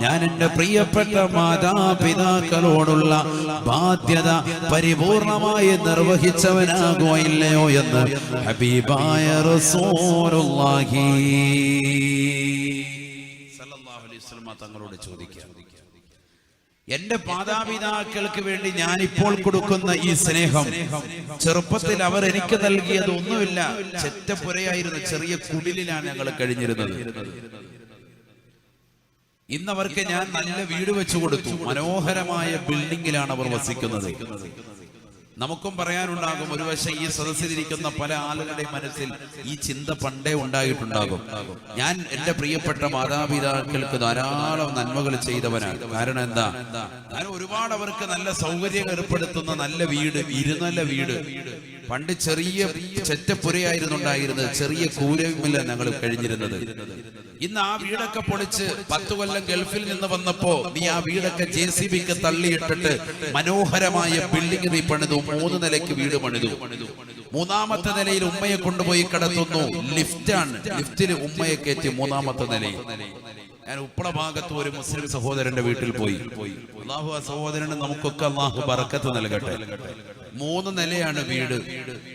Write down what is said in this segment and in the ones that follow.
ഞാൻ എൻ്റെ പ്രിയപ്പെട്ട മാതാപിതാക്കളോടുള്ള ബാധ്യത പരിപൂർണമായി നിർവഹിച്ചവനാകുകയില്ലയോ എന്ന് ഹബീബായ റസൂലുള്ളാഹി സല്ലല്ലാഹു അലൈഹി വസല്ലം തങ്ങളോട് ചോദിക്കുക, എന്റെ മാതാപിതാക്കൾക്ക് വേണ്ടി ഞാൻ ഇപ്പോൾ കൊടുക്കുന്ന ഈ സ്നേഹം, ചെറുപ്പത്തിൽ അവർ എനിക്ക് നൽകിയത് ഒന്നുമില്ല, ചെറ്റപ്പുരയായിരുന്നു, ചെറിയ കുടിലിലാണ് ഞങ്ങൾ കഴിഞ്ഞിരുന്നത്. ഇന്നവർക്ക് ഞാൻ നല്ല വീട് വെച്ചു കൊടുത്തു, മനോഹരമായ ബിൽഡിങ്ങിലാണ് അവർ വസിക്കുന്നത്. നമുക്കും പറയാനുണ്ടാകും, ഒരുവശം ഈ സദസ്സിലിരിക്കുന്ന പല ആളുകളുടെ മനസ്സിൽ ഈ ചിന്ത പണ്ടേ ഉണ്ടായിട്ടുണ്ടാകും, ഞാൻ എൻ്റെ പ്രിയപ്പെട്ട മാതാപിതാക്കൾക്ക് ധാരാളം നന്മകൾ ചെയ്തവനാണ്. കാരണം എന്താ, ഞാൻ ഒരുപാട് അവർക്ക് നല്ല സൗകര്യം ഏർപ്പെടുത്തുന്ന നല്ല വീട്, ഇരുന്നല്ല വീട്, പണ്ട് ചെറിയ ചെറ്റപ്പുരയായിരുന്നു ഉണ്ടായിരുന്നത്, ചെറിയ കൂരമില്ല ഞങ്ങൾ കഴിഞ്ഞിരുന്നത്. ഇന്ന് ആ വീടൊക്കെ പൊളിച്ച് 10 കൊല്ലം ഗൾഫിൽ നിന്ന് വന്നപ്പോ നീ ആ വീടൊക്കെ JCBക്ക് തള്ളിയിട്ടിട്ട് മനോഹരമായ ബിൽഡിംഗ് നീ പണിതു, 3 നിലയ്ക്ക് വീട് പണിതു. 3ാമത്തെ നിലയിൽ ഉമ്മയെ കൊണ്ടുപോയി കിടത്തുന്നു, ലിഫ്റ്റാണ്, ലിഫ്റ്റിൽ ഉമ്മയെ കയറ്റി 3ാമത്തെ നിലയിൽ. ഞാൻ ഉപ്പള ഭാഗത്ത് ഒരു മുസ്ലിം സഹോദരന്റെ വീട്ടിൽ പോയി. അല്ലാഹു ആ സഹോദരന് നമുക്കൊക്കെ അല്ലാഹു ബറക്കത്ത് നൽകട്ടെ. 3 നിലയാണ് വീട്,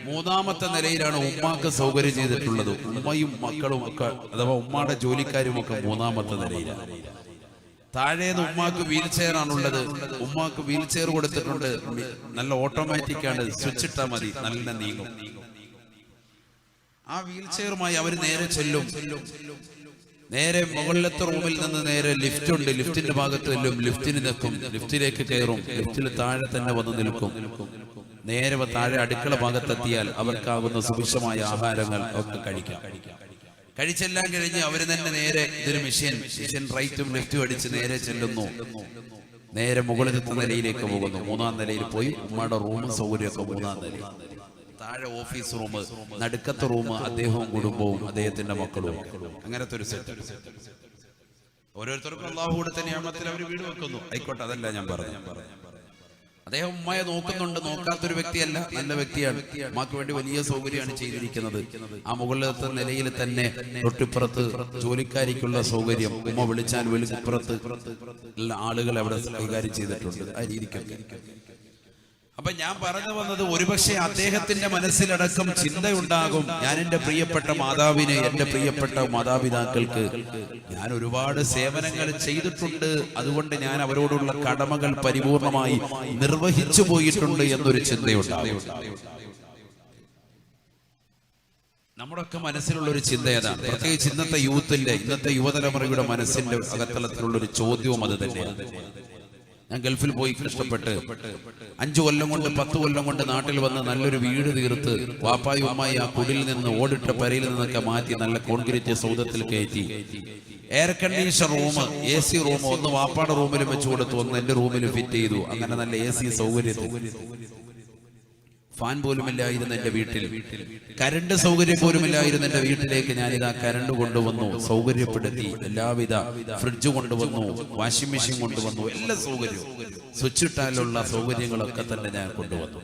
3ാമത്തെ നിലയിലാണ് ഉമ്മാക്ക് സൗകര്യം ചെയ്തിട്ടുള്ളത്. ഉമ്മയും മക്കളും ഒക്കെ, അഥവാ ഉമ്മയുടെ ജോലിക്കാരും ഒക്കെ 3ാമത്തെ നിലയിലാണ്. താഴേന്ന് ഉമ്മാക്ക് വീൽ ചെയർ ആണുള്ളത്, ഉമ്മാക്ക് വീൽ ചെയർ കൊടുത്തിട്ടുണ്ട്, നല്ല ഓട്ടോമാറ്റിക് ആണ്, സ്വിച്ച് ഇട്ടാൽ മതി, നല്ല നീങ്ങും. ആ വീൽ ചെയറുമായി അവർ നേരെ ചെല്ലും. നേരെ മുകളിലത്തെ റൂമിൽ നിന്ന് നേരെ ലിഫ്റ്റ് ഉണ്ട്, ലിഫ്റ്റിന്റെ ഭാഗത്ത് ചെല്ലും, ലിഫ്റ്റിന് നിൽക്കും, ലിഫ്റ്റിലേക്ക് കയറും, ലിഫ്റ്റിൽ താഴെ തന്നെ വന്ന് നിൽക്കും. നേരെ താഴെ അടുക്കള ഭാഗത്തെത്തിയാൽ അവർക്കാകുന്ന സുഭിക്ഷമായ ആഹാരങ്ങൾ ഒക്കെ കഴിക്കാം. കഴിച്ചെല്ലാം കഴിഞ്ഞ് അവർ തന്നെ നേരെ ഇതൊരു മിഷ്യൻ റൈറ്റും ലെഫ്റ്റും അടിച്ച് നേരെ ചെല്ലുന്നു, നേരെ മുകളിലത്തെ നിലയിലേക്ക് പോകുന്നു. 3ാം നിലയിൽ പോയി ഉമ്മയുടെ റൂമും സൗകര്യമൊക്കെ 3ാം നിലയിൽ. താഴെ ഓഫീസ് റൂം, നടുക്കത്തെ റൂം അദ്ദേഹവും കുടുംബവും അദ്ദേഹത്തിന്റെ മക്കളും, അങ്ങനത്തെ ഒരു സെറ്റ്. ഓരോരുത്തർക്കും അല്ലാഹു കൊടുത്ത നിഅമത്തിൽ അവർ വീട് വെക്കുന്നു, ആയിക്കോട്ടെ, അതല്ല ഞാൻ പറഞ്ഞു. അദ്ദേഹം ഉമ്മയെ നോക്കുന്നുണ്ട്, നോക്കാത്തൊരു വ്യക്തിയല്ല, നല്ല വ്യക്തിയാണ്. ഉമ്മക്ക് വേണ്ടി വലിയ സൗകര്യമാണ് ചെയ്തിരിക്കുന്നത്. ആ മുകളിലത്തെ നിലയിൽ തന്നെ തൊട്ടിപ്പുറത്ത് ജോലിക്കാരിക്കുള്ള സൗകര്യം, ഉമ്മ വിളിച്ചാൽ വെളിപ്പുറത്ത് ആളുകൾ അവിടെ കൈകാര്യം ചെയ്തിട്ടുണ്ട്. ആ രീതിക്കൊക്കെ. അപ്പൊ ഞാൻ പറഞ്ഞു വന്നത്, ഒരുപക്ഷെ അദ്ദേഹത്തിന്റെ മനസ്സിലടക്കം ചിന്തയുണ്ടാകും, ഞാൻ എൻ്റെ പ്രിയപ്പെട്ട മാതാവിന്, എൻ്റെ പ്രിയപ്പെട്ട മാതാപിതാക്കൾക്ക് ഞാൻ ഒരുപാട് സേവനങ്ങൾ ചെയ്തിട്ടുണ്ട്, അതുകൊണ്ട് ഞാൻ അവരോടുള്ള കടമകൾ പരിപൂർണമായി നിർവഹിച്ചു പോയിട്ടുണ്ട് എന്നൊരു ചിന്തയുണ്ടാകും. നമ്മുടെയൊക്കെ മനസ്സിലുള്ള ഒരു ചിന്ത ഏതാണ്? പ്രത്യേകിച്ച് ഇന്നത്തെ ഇന്നത്തെ യുവതലമുറയുടെ മനസ്സിന്റെ അകത്തളത്തിലുള്ള ഒരു ചോദ്യവും അത് തന്നെയാണ്. ഞാൻ ഗൾഫിൽ പോയി കഷ്ടപ്പെട്ട് 5 കൊല്ലം കൊണ്ട് 10 കൊല്ലം കൊണ്ട് നാട്ടിൽ വന്ന് നല്ലൊരു വീട് തീർത്ത് വാപ്പായും ഉമ്മായി ആ കുടിൽ നിന്ന്, ഓടിട്ട പെരയിൽ നിന്നൊക്കെ മാറ്റി നല്ല കോൺക്രീറ്റ് സൗധത്തിൽ കയറ്റി, air condition room, AC room ഒന്ന് വാപ്പാടെ റൂമിലും വെച്ചു കൊടുത്തു, ഒന്ന് എൻ്റെ റൂമിൽ ഫിറ്റ് ചെയ്തു. അങ്ങനെ നല്ല AC സൗകര്യത്തിൽ, ഫാൻ പോലും ഇല്ലായിരുന്നു എൻ്റെ വീട്ടിൽ, കരണ്ട് സൗകര്യം പോലും ഇല്ലായിരുന്നു എൻ്റെ വീട്ടിലേക്ക് ഞാനിതാ കരണ്ട് കൊണ്ടുവന്നു, സൗകര്യപ്പെടുത്തി, എല്ലാവിധ ഫ്രിഡ്ജ് കൊണ്ടുവന്നു, വാഷിംഗ് മെഷീൻ കൊണ്ടുവന്നു, എല്ലാ സൗകര്യവും, സ്വിച്ച് ഇട്ടാലുള്ള സൗകര്യങ്ങളൊക്കെ തന്നെ ഞാൻ കൊണ്ടുവന്നു.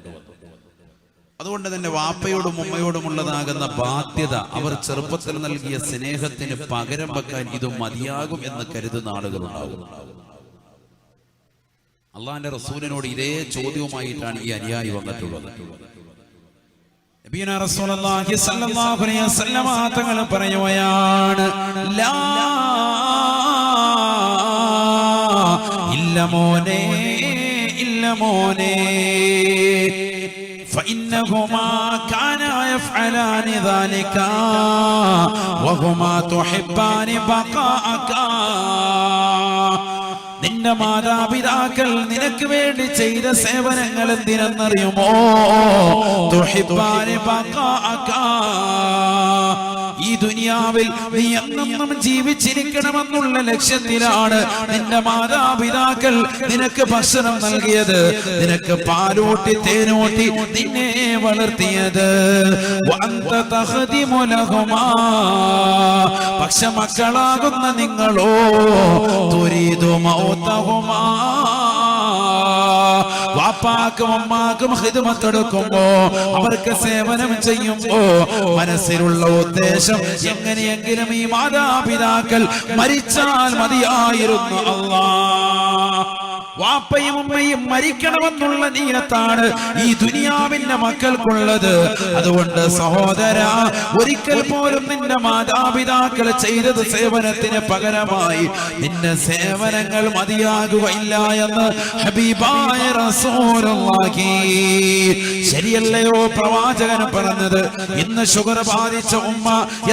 അതുകൊണ്ട് തന്നെ വാപ്പയോടും ഉമ്മയോടുമുള്ളതാകുന്ന ബാധ്യത, അവർ ചെറുപ്പത്തിൽ നൽകിയ സ്നേഹത്തിന് പകരം വെക്കാൻ ഇത് മതിയാകും എന്ന് കരുതുന്ന ആളുകളുണ്ടാകും. അള്ളാന്റെ റസൂലിനോട് ഇതേ ചോദ്യവുമായിട്ടാണ് ഈ അനുയായി വന്നിട്ടുള്ളത്. നബിയുനാ റസൂലുള്ളാഹി സ്വല്ലല്ലാഹു അലൈഹി വസല്ലം തങ്ങൾ പറയുകയാണ്, ലാ ഇല്ല മോനെ, ഇല്ല മോനെ, فإنهما كانا يفعلان ذلك وهما تحبان بقاءك. നിന്റെ മാതാപിതാക്കൾ നിനക്ക് വേണ്ടി ചെയ്ത സേവനങ്ങൾ എന്തിനെന്നറിയുമോ? ഈ ദുനിയാവിൽ നീ എന്നും ജീവിച്ചിരിക്കണമെന്നുള്ള ലക്ഷ്യത്തിലാണ് നിന്റെ മാതാപിതാക്കൾ നിനക്ക് ഭക്ഷണം നൽകിയത്, നിനക്ക് പാലൂട്ടി തേനൂട്ടി നിന്നെ വളർത്തിയത്. പക്ഷെ മക്കളാകുന്ന നിങ്ങളോ വാപ്പ വാപ്പാക്കും ഉമ്മാക്കും ഖിദ്മത്ത് എടുക്കുമ്പോ അവർക്ക് സേവനം ചെയ്യുമ്പോ മനസ്സിലുള്ള ഉദ്ദേശം എങ്ങനെയെങ്കിലും ഈ മാതാപിതാക്കൾ മരിച്ചാൽ മതിയായിരുന്നു അല്ലാഹ്. വാപ്പയും ഉമ്മയും മരിക്കണമെന്നുള്ള നീയത്താണ് ഈ ദുനിയാവിന്റെ മക്കൾക്കുള്ളത്. അതുകൊണ്ട് സഹോദര, ഒരിക്കൽ പോലും നിന്റെ മാതാപിതാക്കൾ ചെയ്തത് സേവനത്തിന് പകരമായി നിന്റെ സേവനങ്ങൾ മതിയാകുകയില്ല എന്ന് ഹബീബായ റസൂലുള്ളാഹി. ശരിയല്ലയോ പ്രവാചകൻ പറഞ്ഞത്? ഇന്ന് ഷുഗർ ബാധിച്ച ഉമ്മ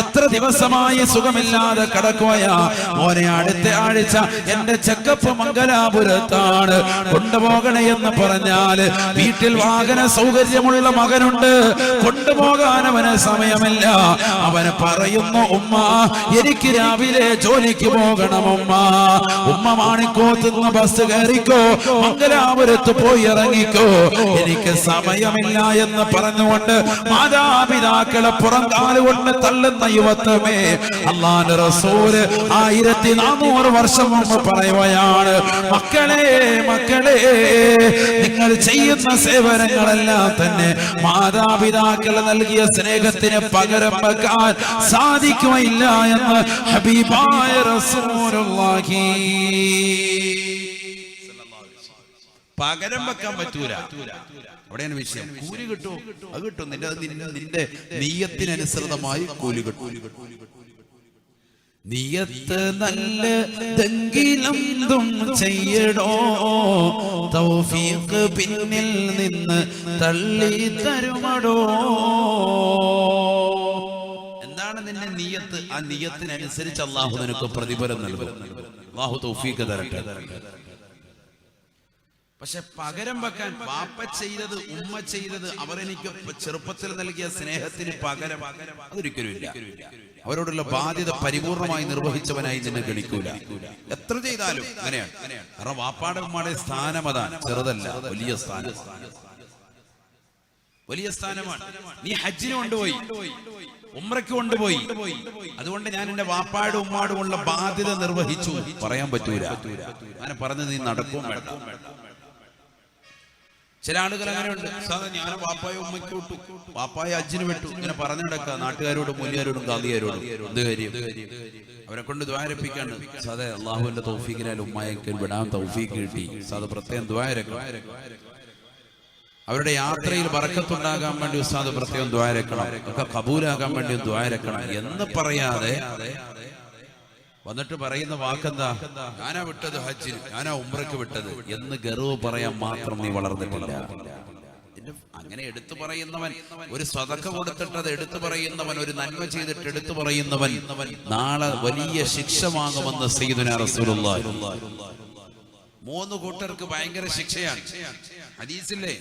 എത്ര ദിവസമായി സുഖമില്ലാതെ കിടക്കുകയാ. മോനെ, അടുത്ത ആഴ്ച എന്റെ ചെക്കപ്പ് മംഗലാപുരത്താണ്, കൊണ്ടുപോകണേ എന്ന് പറഞ്ഞാൽ വീട്ടിൽ വാഹന സൗകര്യമുള്ള മകനുണ്ട്, കൊണ്ടുപോകാൻ അവന് സമയമില്ല. അവന് പറയുന്നു, ഉമ്മ എനിക്ക് രാവിലെ ജോലിക്ക് പോകണം, ഉമ്മ മാണിക്കോത്തുനിന്ന് ബസ് കയറിക്കോ, മംഗലാപുരത്ത് പോയി ഇറങ്ങിക്കോ, എനിക്ക് സമയമില്ല എന്ന് പറഞ്ഞുകൊണ്ട് മാതാപിതാക്കളെ പുറം കാലുകൊണ്ട് തള്ളുന്ന യുവത്വമേ, അല്ലാഹുവിന്റെ റസൂല് 1400 വർഷം മുമ്പ് പറയുകയാണ്, മക്കളെ നിങ്ങൾ ചെയ്യുന്ന സേവനങ്ങളെല്ലാം തന്നെ മാതാപിതാക്കൾ നൽകിയ സ്നേഹത്തിന് പകരം വെക്കാൻ സാധിക്കുകയില്ല എന്ന് ഹബീബായ റസൂലുള്ളാഹി. പകരം വെക്കാൻ പറ്റൂല, അവിടെയാണ് വിഷയം. കൂലി കിട്ടും, അത് കിട്ടും, നിന്റെ നിയ്യത്തിനനുസൃതമായി കൂലി കിട്ടും. നിയത്ത് നല്ലതെങ്കിലെന്തും ചെയ്യടോ, തൗഫീഖ് പിന്നിൽ നിന്ന് തള്ളി തരുമടോ. എന്താണ് നിന്റെ നിയത്ത്? ആ നിയത്തിനനുസരിച്ച് അള്ളാഹു നിനക്ക് പ്രതിഫലം നൽകും. അള്ളാഹു തൗഫീഖ് തരട്ടെ. പക്ഷെ പകരം വെക്കാൻ വാപ്പ ചെയ്തത്, ഉമ്മ ചെയ്തത്, അവർ എനിക്ക് ചെറുപ്പത്തിൽ നൽകിയ സ്നേഹത്തിന് പകരം അതൊരിക്കലും ഇല്ല. അവരോടുള്ള ബാധ്യത പരിപൂർണമായി നിർവഹിച്ചവനായി നിന്നെ ഗണിക്കൂല. എത്ര ചെയ്താലും അങ്ങനെയാണ്. കാരണം വാപ്പാടെ ഉമ്മാടെ സ്ഥാനം അതാണ്, ചെറുതല്ല, വലിയ സ്ഥാനം, വലിയ സ്ഥാനമാണ്. നീ ഹജ്ജിന് കൊണ്ടുപോയി, ഉംറയ്ക്ക് കൊണ്ടുപോയി, അതുകൊണ്ട് ഞാൻ എന്റെ വാപ്പാടും ഉമ്മാടുമുള്ള ബാധ്യത നിർവഹിച്ചു പറയാൻ പറ്റൂല. അങ്ങനെ പറഞ്ഞ് നീ നടക്കും വേണ്ട. ചില ആളുകൾ അങ്ങനെയുണ്ട്, ഞാൻ വാപ്പായ ഉമ്മയ്ക്ക് വിട്ടു, വാപ്പായ ഹജ്ജിന് വിട്ടു, ഇങ്ങനെ പറഞ്ഞു നടക്കുക നാട്ടുകാരോടും മുല്യാരോടും കാന്തിയാരോടും. എന്ത് കാര്യം? അവരെ കൊണ്ട് ദ്വാരപ്പിക്കാണ്. സാധേ അള്ളാഹുവിന്റെ തൗഫീഖിനാൽ ഉമ്മയ്ക്ക് വിടാൻ തൗഫീഖ് കിട്ടി. സാധ പ്രത്യേകം ദ്വാരക്കണം. അവരുടെ യാത്രയിൽ ബറക്കത്തുണ്ടാകാൻ വേണ്ടി ഉസ്താദ് പ്രത്യേകം ദ്വാരക്കണം, ഒക്കെ കബൂലാകാൻ വേണ്ടി ദ്വാരക്കണം എന്ന് പറയാതെ വന്നിട്ട് പറയുന്ന വാക്കെന്താ? ഞാനാ വിട്ടത് ഹജ്ജിന്, ഞാനാ ഉംറയ്ക്ക് വിട്ടത് എന്ന് ഗർവ് പറയാൻ മാത്രം നീ വളർന്നിട്ടില്ല. അങ്ങനെ എടുത്തു പറയുന്നവൻ, ഒരു സദഖ കൊടുത്തിട്ടത് എടുത്തു പറയുന്നവൻ, ഒരു നന്മ ചെയ്തിട്ട് എടുത്തു പറയുന്നവൻ നാളെ വലിയ ശിക്ഷ വാങ്ങുമെന്ന് സയ്യിദുനാ റസൂലുള്ളാഹി. 3 കൂട്ടർക്ക് ഭയങ്കര ശിക്ഷയാണ്. ഹദീസില്ലേ?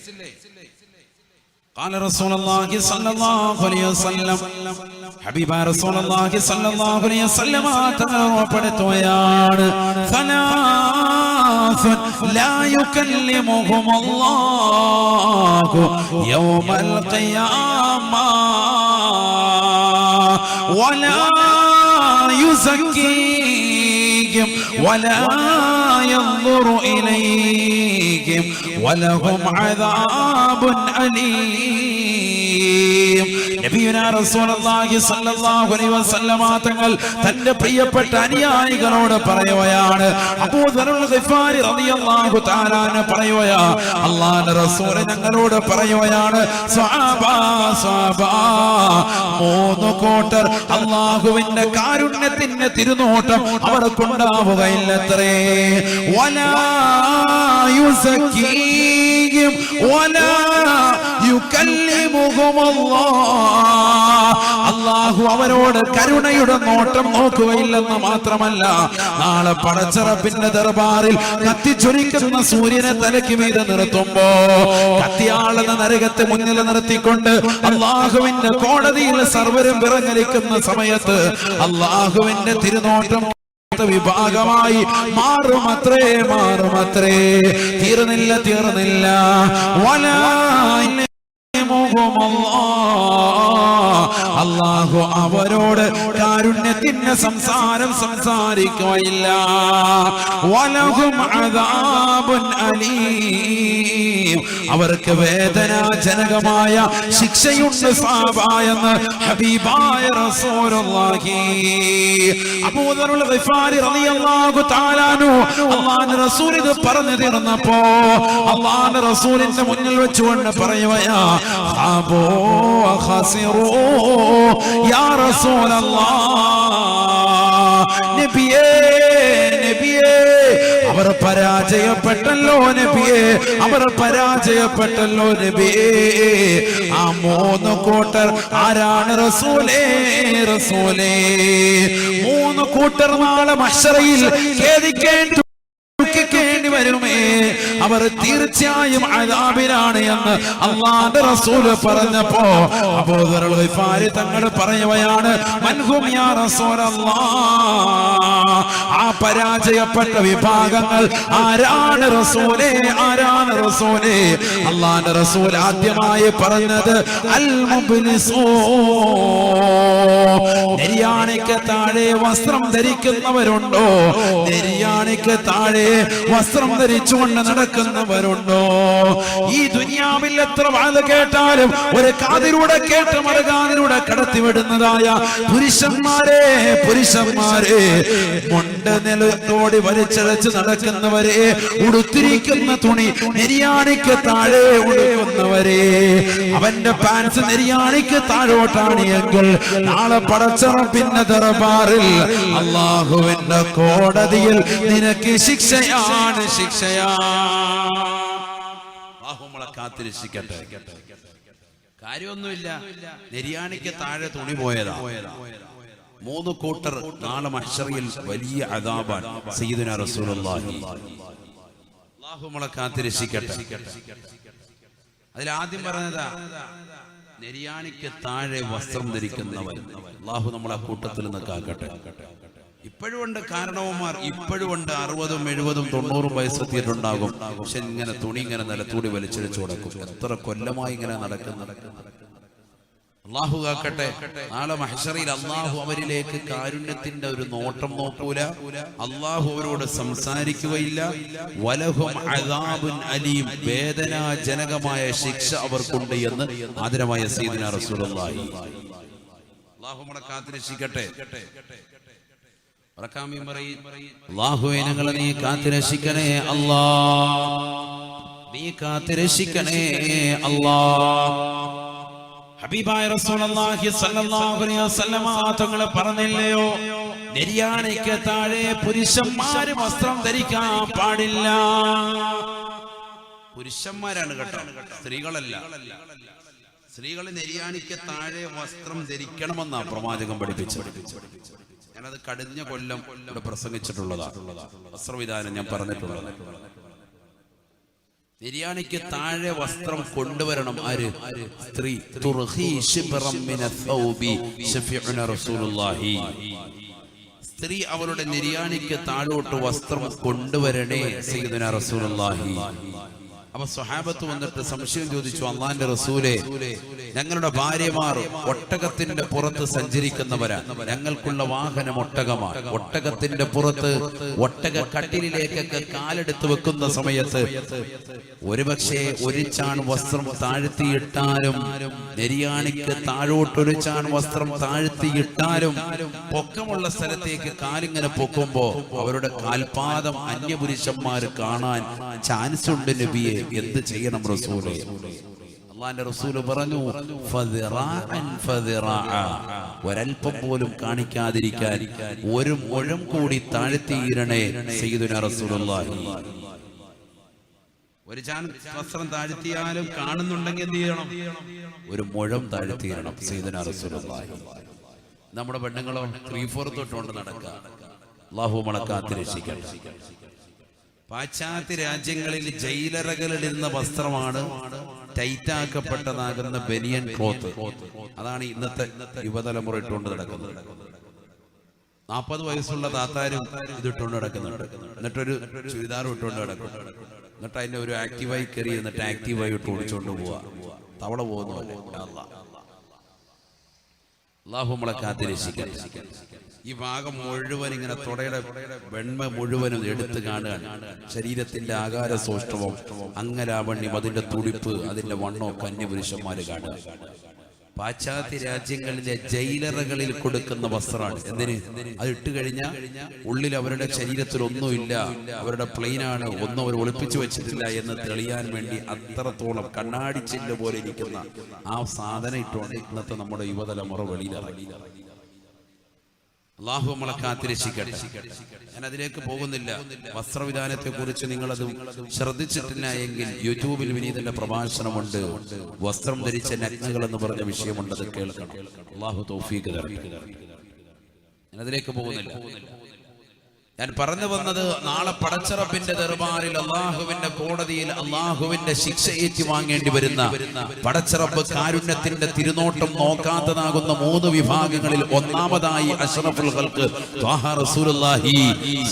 قال رسول الله صلى الله عليه وسلم, حبيب رسول الله صلى الله عليه وسلم തങ്ങളോട് ثلاث لا يكلمهم الله يوم القيامة ولا يزكيهم ولا ينظر إليهم ولهم عذاب أليم. നബിയുനാ റസൂലുള്ളാഹി സ്വല്ലല്ലാഹു അലൈഹി വസല്ലമ തങ്ങൾ തന്റെ പ്രിയപ്പെട്ട അനുയായികളോട് പറയുകയാണ്, അബൂ ദറുൽ ഗിഫാരി റളിയല്ലാഹു തആല അൻഹു പറയുകയാ, അല്ലാഹുവിന്റെ റസൂൽ ഞങ്ങളോട് പറയുകയാണ്, സ്വഹാബാ 3 കൂട്ടർ അല്ലാഹുവിന്റെ കാരുണ്യത്തിന്റെ തിരുനോട്ടം അവർക്കുണ്ടാവുകയില്ലത്രേ. വലാ യുസക്കീഹിം വലാ യുകല്ലിമുഹും അല്ലാഹു അവരോട് കരുണയുടെ നോട്ടം നോക്കുകയില്ലെന്ന് മാത്രമല്ല, നാളെ പടച്ചറപ്പിന്റെ ദർബാറിൽ കത്തിച്ചൊരിക്കുന്ന സൂര്യനെ തലയ്ക്ക് മീതെ നിർത്തുമ്പോ കത്തിയാളുന്ന നരകത്തെ മുന്നിൽ നിർത്തിക്കൊണ്ട് അല്ലാഹുവിന്റെ കോടതിയിൽ സർവരും വിറങ്ങലിക്കുന്ന സമയത്ത് അല്ലാഹുവിന്റെ തിരുനോട്ടം വിഭാഗമായി മാറുമത്രേ. അല്ലാഹു അവരോട് കാരുണ്യത്തിന്റെ സംസാരം സംസാരിക്കുകയില്ല. വലഹും അദാബുൻ അലീം, അവർക്ക് വേദനാജനകമായ ശിക്ഷയുണ്ട് എന്ന് ഹബീബായ റസൂലുള്ളാഹി. അബൂ ദർഉൽ ഗിഫാരി റളിയല്ലാഹു തആല അൻഹു അല്ലാഹുവിന്റെ റസൂൽ ഇത് പറഞ്ഞു തീർന്നപ്പോ അല്ലാഹുവിന്റെ റസൂലിന്റെ മുന്നിൽ വെച്ചുകൊണ്ട് പറയുകയാ, ഖാബൂ ഖസിറൂ യാ റസൂലല്ലാഹ്, നബിയേ നബിയേ, അവർ പരാജയപ്പെട്ടല്ലോ നബിയേ, അവർ പരാജയപ്പെട്ടല്ലോ നബിയേ. ആ മൂന്ന് കൂട്ടർ ആരാണ് റസൂലേ? റസൂലേ, മൂന്ന് കൂട്ടർ നാളെ മഹ്ശറയിൽ ഖേദിക്കേണ്ടി വരുമേ, അവർ തീർച്ചയായും അദാബിലാണ് എന്ന് അല്ലാഹുവിന്റെ റസൂൽ പറഞ്ഞപ്പോ അബൂ ദർഉൽ ഗിഫാരി തങ്ങൾ പറയുകയാണ്, മൻഹും യാ റസൂലല്ലാഹ്, ആ പരാജയപ്പെട്ട വിഭാഗങ്ങൾ ആരാണ് റസൂലേ? ആരാണ് റസൂലേ? അല്ലാഹുവിന്റെ റസൂൽ ആദ്യമായി പറഞ്ഞത് അൽ മുബ്ലിസൂ, നെരിയാണിക്ക് താഴെ വസ്ത്രം ധരിക്കുന്നവരുണ്ടോ? നെരിയാണിക്ക് താഴെ വസ്ത്രം ധരിച്ചുകൊണ്ട് നടക്കുന്നവരുണ്ടോ? ഈ ദുനിയാവിൽ എത്ര വാത് കേട്ടാലും ഒരു കാതിലൂടെ കേട്ട് മറുകാതിലൂടെ കടത്തിവിടുന്നതായ പുരുഷന്മാരെ, പുരുഷന്മാരെ, മുണ്ട് നിലത്തോടി വലിച്ചഴച്ച് നടക്കുന്നവരെ, ഉടുത്തിരിക്കുന്ന തുണി നെരിയാണിക്ക് താഴെ ഉടുക്കുന്നവരെ, അവന്റെ പാൻസ് നെരിയാണിക്ക് താഴോട്ടാണ് എങ്കിൽ നാളെ പടച്ചറപ്പിന്റെ ദർബാറിൽ അല്ലാഹുവിന്റെ കോടതിയിൽ നിനക്ക് ശിക്ഷയാണ്, ശിക്ഷയാണ്. നമ്മളെ കാത്തിരക്ഷിക്കട്ടെ. കാര്യമൊന്നുമില്ല, നെരിയാണിക്ക് താഴെ തുണി പോയതാ. മൂന്ന് കൂട്ടർ നാളെ മഹ്ശറിൽ വലിയ അദാബാൻ സയ്യിദുനാ റസൂലുള്ളാഹി. അല്ലാഹു നമ്മളെ കാത്തിരക്ഷിക്കട്ടെ. അതിൽ ആദ്യം പറഞ്ഞതാ നെരിയാണിക്ക് താഴെ വസ്ത്രം ധരിക്കുന്നവർ. അല്ലാഹു നമ്മളെ കൂട്ടത്തിൽ നിന്ന് കാക്കട്ടെ. ഇപ്പോഴും ഉണ്ട് കാരണവന്മാർ, ഇപ്പോഴും ഉണ്ട് 60, 70, 90 വയസ്സെത്തിയിട്ടുണ്ടാകും. പക്ഷെ ഇങ്ങനെ തുണി ഇങ്ങനെ നിലത്തൂടി വലിച്ചടിച്ചു കൊടുക്കും. എത്ര കൊല്ലമായി ഇങ്ങനെ നടക്കുന്നു. അല്ലാഹു കാക്കട്ടെ. നാളെ മഹ്ശറിൽ അല്ലാഹു അവരിലേക്ക് കാരുണ്യത്തിന്റെ ഒരു നോട്ടം നോക്കൂല. അല്ലാഹു അവരോട് സംസാരിക്കുകയില്ല. വലഹും അദാബുൻ അലീം, വേദനാജനകമായ ശിക്ഷ അവർക്കുണ്ട് എന്ന് ആദരമായ സയ്യിദുനാ റസൂലുള്ളാഹി. അല്ലാഹു നമ്മളെ കാത്തിരക്ഷിക്കട്ടെ. അല്ലാഹുവേ, ഞങ്ങളെ നീ കാത്തിരക്ഷിക്കണേ അല്ലാഹ്, നീ കാത്തിരക്ഷിക്കണേ അല്ലാഹ്. ഹബീബായ റസൂലുള്ളാഹി സ്വല്ലല്ലാഹു അലൈഹി വസല്ലമ തങ്ങൾ പറഞ്ഞില്ലയോ, നെരിയാണിക്ക് താഴെ പുരുഷന്മാര് വസ്ത്രം ധരിക്കാൻ പാടില്ല. പുരുഷന്മാരാണ് കേട്ടോ, സ്ത്രീകളല്ല. സ്ത്രീകൾ നെരിയാണിക്ക് താഴെ വസ്ത്രം ധരിക്കണമെന്നാ പ്രവാചകൻ പഠിപ്പിച്ചത്. ഞാനത് കഴിഞ്ഞ കൊല്ലം ഇവിടെ പ്രസംഗിച്ചിട്ടുള്ളതാണ്. വസ്ത്രവിധാനം ഞാൻ പറഞ്ഞിട്ടുള്ളത്. നെരിയാണിക്ക് താഴെ വസ്ത്രം കൊണ്ടുവരണം. ആര്? സ്ത്രീ. സ്ത്രീ അവരുടെ നെരിയാണിക്ക് താഴോട്ട് വസ്ത്രം കൊണ്ടുവരണേ സയ്യിദുനാ റസൂലുള്ളാഹി. അപ്പൊ സ്വഹാബത്ത് വന്നിട്ട് സംശയം ചോദിച്ചു, അല്ലാഹുവിന്റെ റസൂലേ, ഞങ്ങളുടെ ഭാര്യമാർ ഒട്ടകത്തിന്റെ പുറത്ത് സഞ്ചരിക്കുന്നവരാ, ഞങ്ങൾക്കുള്ള വാഹനം ഒട്ടകമാണ്. ഒട്ടകത്തിന്റെ പുറത്ത് ഒട്ടക കട്ടിലിലേക്കൊക്കെ കാലെടുത്ത് വെക്കുന്ന സമയത്ത് ഒരുപക്ഷെ ഒരു ചാൺ വസ്ത്രം താഴ്ത്തിയിട്ടാലും, നെരിയാണിക്ക് താഴോട്ടൊരു ചാൺ വസ്ത്രം താഴ്ത്തിയിട്ടാലും പൊക്കമുള്ള സ്ഥലത്തേക്ക് കാലിങ്ങനെ പൊക്കുമ്പോ അവരുടെ കാൽപാദം അന്യപുരുഷന്മാര് കാണാൻ ചാൻസ് ഉണ്ട് നബിയെ. എന്ത് ചെയ്യണം റസൂലേ? അല്ലാഹുവിന്റെ റസൂല് പറഞ്ഞു, ഒരൽപ്പം പോലും കാണിക്കാതിരിക്കാൻ ഒരു മുഴം കൂടി താഴ്ത്തിയിരണേ സയ്യിദുനാ റസൂലുള്ളാഹി. ഒരു ചാൻ വസ്ത്രം താഴ്ത്തിയാലും കാണുന്നുണ്ടെങ്കിൽ എന്ത് ചെയ്യണം? ഒരു മുഴം താഴ്ത്തിയിരണം സയ്യിദുനാ റസൂലുള്ളാഹി. നമ്മുടെ പെണ്ണുങ്ങളോ 3/4 തൊട്ടുകൊണ്ട് നടക്കുക. അല്ലാഹു നമ്മളെ കാത്തിരക്ഷിക്കട്ടെ. പാശ്ചാത്യ രാജ്യങ്ങളിൽ ജയിലറകളിടുന്ന വസ്ത്രമാണ് ടൈറ്റാക്കപ്പെട്ടതാകുന്ന ബനിയൻ ക്ലോത്ത്. അതാണ് ഇന്നത്തെ യുവതലമുറ ഇട്ടുകൊണ്ട് നടക്കുന്നത്. 40 വയസ്സുള്ള താത്താരും ഇതിട്ടുകൊണ്ട് നടക്കുന്നുണ്ട്. എന്നിട്ടൊരു ചുരിദാറും ഇട്ടുകൊണ്ട് നടക്കും. എന്നിട്ട് അതിന്റെ ഒരു ആക്റ്റീവായി കയറി എന്നിട്ട് ആക്റ്റീവായി ഇട്ട് ഓടിച്ചുകൊണ്ട് പോവാ. തവള പോകുന്ന പോലെ. അല്ലാഹു നമ്മളെ കാത്തിരക്ഷിക്കട്ടെ. ഈ ഭാഗം മുഴുവൻ ഇങ്ങനെ തുടയുടെ വെണ്മ മുഴുവനും എടുത്തു കാണുകയാണ്. ശരീരത്തിന്റെ ആകാര സൗഷ്ഠവം, അംഗലാവണ്യം, അതിന്റെ തുടിപ്പ്, അതിന്റെ വണ്ണമൊക്കെ അന്യപുരുഷന്മാര് കാണുക. പാശ്ചാത്യ രാജ്യങ്ങളിലെ ജയിലറുകളിൽ കൊടുക്കുന്ന വസ്ത്രമാണ്. എന്തിന്? അത് ഇട്ട് കഴിഞ്ഞാൽ ഉള്ളിൽ അവരുടെ ശരീരത്തിൽ ഒന്നുമില്ല, അവരുടെ പ്ലെയിനാണ്, ഒന്നും അവർ ഒളിപ്പിച്ചു വെച്ചിട്ടില്ല എന്ന് തെളിയാൻ വേണ്ടി അത്രത്തോളം കണ്ണാടി ചില്ല് പോലെ ഇരിക്കുന്ന ആ സാധനം ഇട്ടുകൊണ്ട് ഇന്നത്തെ നമ്മുടെ യുവതലമുറ വെളിയിലിറങ്ങി. അല്ലാഹു നമ്മളെ കാത്തിരക്ഷിക്കട്ടെ. ഞാൻ അതിലേക്ക് പോകുന്നില്ല. വസ്ത്രവിധാനത്തെ കുറിച്ച് നിങ്ങളത് ശ്രദ്ധിച്ചിട്ടില്ല എങ്കിൽ യൂട്യൂബിൽ വിനീതന്റെ പ്രഭാഷണമുണ്ട്. വസ്ത്രം ധരിച്ച നഗ്നകൾ എന്ന് പറഞ്ഞ വിഷയമുണ്ട്, അത് കേൾക്കണം. അല്ലാഹു തൗഫീഖ് തരട്ടെ. ഞാൻ അതിലേക്ക് പോകുന്നില്ല. ഞാൻ പറഞ്ഞു വന്നത്, നാളെ പടച്ചറപ്പിന്റെ ദർബാറിൽ അള്ളാഹുവിന്റെ കോടതിയിൽ അള്ളാഹുവിന്റെ ശിക്ഷ ഏറ്റുവാങ്ങേണ്ടി വരുന്ന, പടച്ചറപ്പ് കാരുണ്യത്തിന്റെ തിരുനോട്ടം നോക്കാത്തതാകുന്ന 3 വിഭാഗങ്ങളിൽ ഒന്നാമതായി അഷ്റഫുൽ ഖൽഖ് ത്വാഹ റസൂലുള്ളാഹി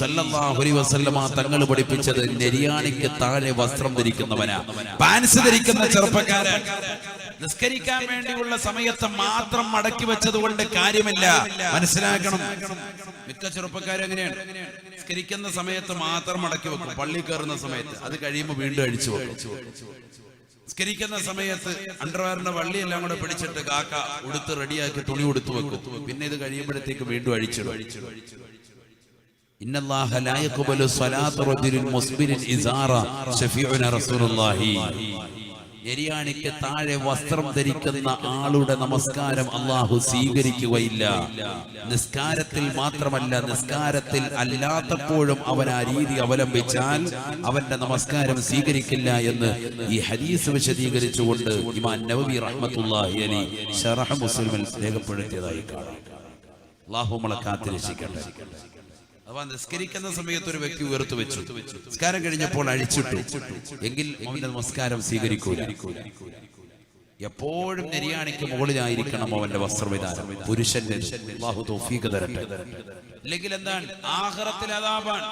സ്വല്ലല്ലാഹു അലൈഹി വസല്ലമ തങ്ങൾ പഠിപ്പിച്ചത് നെരിയാണിക്ക് താഴെ വസ്ത്രം ധരിക്കുന്നവനാ, പാൻസ് ധരിക്കുന്ന ചെറുപ്പക്കാരൻ. നിസ്കരിക്കാൻ വേണ്ടിയുള്ള സമയത്ത് മാത്രം മടക്കി വെച്ചത് കൊണ്ട് കാര്യമില്ല, മനസ്സിലാക്കണം. മിക്ക ചെറുപ്പക്കാരും എങ്ങനെയാണ്? നിസ്കരിക്കുന്ന സമയത്ത് മാത്രം മടക്കി വെക്കും, പള്ളി കയറുന്ന സമയത്ത് അത് കഴിയുമ്പോൾ വീണ്ടും അഴിച്ചു വെക്കും. നിസ്കരിക്കുന്ന സമയത്ത് അണ്ടർവെയറിന്റെ വള്ളിയെല്ലാം കൂടെ പിടിച്ചിട്ട് കാക്ക ഉടുത്ത് റെഡിയാക്കി തുണി ഉടുത്തു വെക്കും. പിന്നെ ഇത് കഴിയുമ്പോഴത്തേക്ക് വീണ്ടും അഴിച്ചിടും. ഇന്നല്ലാഹ ലാ യഖ്ബലു സ്വലാത്ത റജുലിൻ മുസ്ബിലിൻ ഇസാറ ശഫീഉന റസൂലുള്ളാഹി. നെരിയാണിക്ക് താഴെ വസ്ത്രം ധരിക്കുന്ന ആളുടെ നമസ്കാരം അള്ളാഹു സ്വീകരിക്കുകയില്ല. നിസ്കാരത്തിൽ മാത്രമല്ല, നിസ്കാരത്തിൽ അല്ലാത്തപ്പോഴും അവൻ ആ രീതി അവലംബിച്ചാൽ അവന്റെ നമസ്കാരം സ്വീകരിക്കില്ല എന്ന് ഈ ഹദീസ് വിശദീകരിച്ചുകൊണ്ട് ഇമാം നവവി റഹ്മത്തുള്ളാഹി അലൈഹി ശറഹ് മുസ്ലിമിൽ രേഖപ്പെടുത്തിയതായി കാണാം. അള്ളാഹു നമ്മളെ കാത്തിരക്ഷിക്കട്ടെ. അഥവാ നിസ്കരിക്കുന്ന സമയത്ത് ഒരു വ്യക്തി ഉയർത്തു വെച്ചു, നിസ്കാരം കഴിഞ്ഞപ്പോൾ അഴിച്ചിട്ടു എങ്കിൽ അവന്റെ നമസ്കാരം സ്വീകരിക്കൂല. എപ്പോഴും നെരിയാണിക്ക് മുകളിലായിരിക്കണം അവന്റെ വസ്ത്രവിധാനം, പുരുഷന്റെ. അല്ലാഹു തൗഫീഖ് തരട്ടെ. അല്ലെങ്കിൽ എന്താണ്? ആഖിറത്തിൽ അദാബാണ്.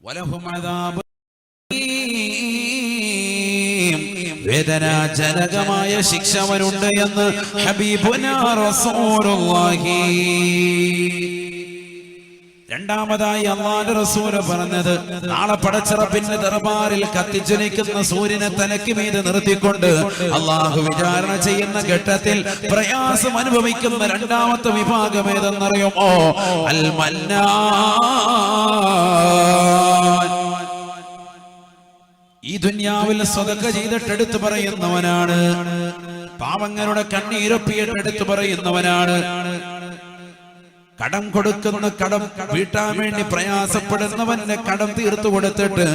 വലഹും അദാബ്, വേദനാജനകമായ ശിക്ഷ അവനുണ്ട് എന്ന് ഹബീബുനാ റസൂലുള്ളാഹി. രണ്ടാമതായി അല്ലാഹുവിന്റെ റസൂൽ പറഞ്ഞത്, നാളെ പടച്ചറപ്പിന്റെ ദർബാറിൽ കത്തിജ്വലിക്കുന്ന സൂര്യനെ തലയ്ക്ക് മീതെ നിർത്തിക്കൊണ്ട് അല്ലാഹു വിചാരണ ചെയ്യുന്ന ഘട്ടത്തിൽ പ്രയാസം അനുഭവിക്കുന്ന രണ്ടാമത്തെ വിഭാഗം ഏതെന്നറിയുമോ? അൽ മന്നാൻ. ഈ ദുനിയാവിൽ സ്വതക്ക ചെയ്തിട്ട് എടുത്തു പറയുന്നവനാണ്, പാവങ്ങളുടെ കണ്ണീരൊപ്പിയിട്ട് എടുത്തു പറയുന്നവനാണ്, കടം കൊടുക്കുന്ന കടം വീട്ടാൻ വേണ്ടി പ്രയാസപ്പെടുന്നവന്റെ കടം തീർത്തു കൊടുത്തിട്ട്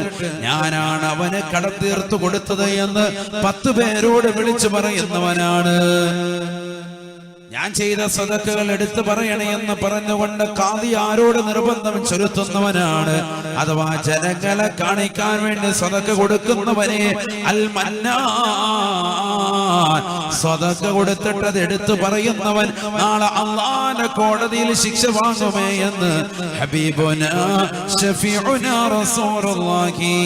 ഞാനാണ് അവന് കടം തീർത്തു കൊടുത്തത് എന്ന് 10 പേരോട് വിളിച്ചു പറയുന്നവനാണ്. ഞാൻ ചെയ്ത സദഖകൾ എടുത്തു പറയണേ എന്ന് പറഞ്ഞുകൊണ്ട് ഖാദി ആരോട് നിർബന്ധം ചൊലുത്തുന്നവനാണ്. അഥവാ ജനങ്ങളെ കാണിക്കാൻ വേണ്ടി സദഖ കൊടുക്കുന്നവനെ അൽ മന്നാൻ. സദഖ കൊടുത്തിട്ട് അത് എടുത്തു പറയുന്നവൻ നാളെ അല്ലാഹുവിന്റെ കോടതിയിൽ ശിക്ഷ വാങ്ങുമേ എന്ന് ഹബീബുനാ ശഫീഉനാ റസൂലുള്ളാഹി.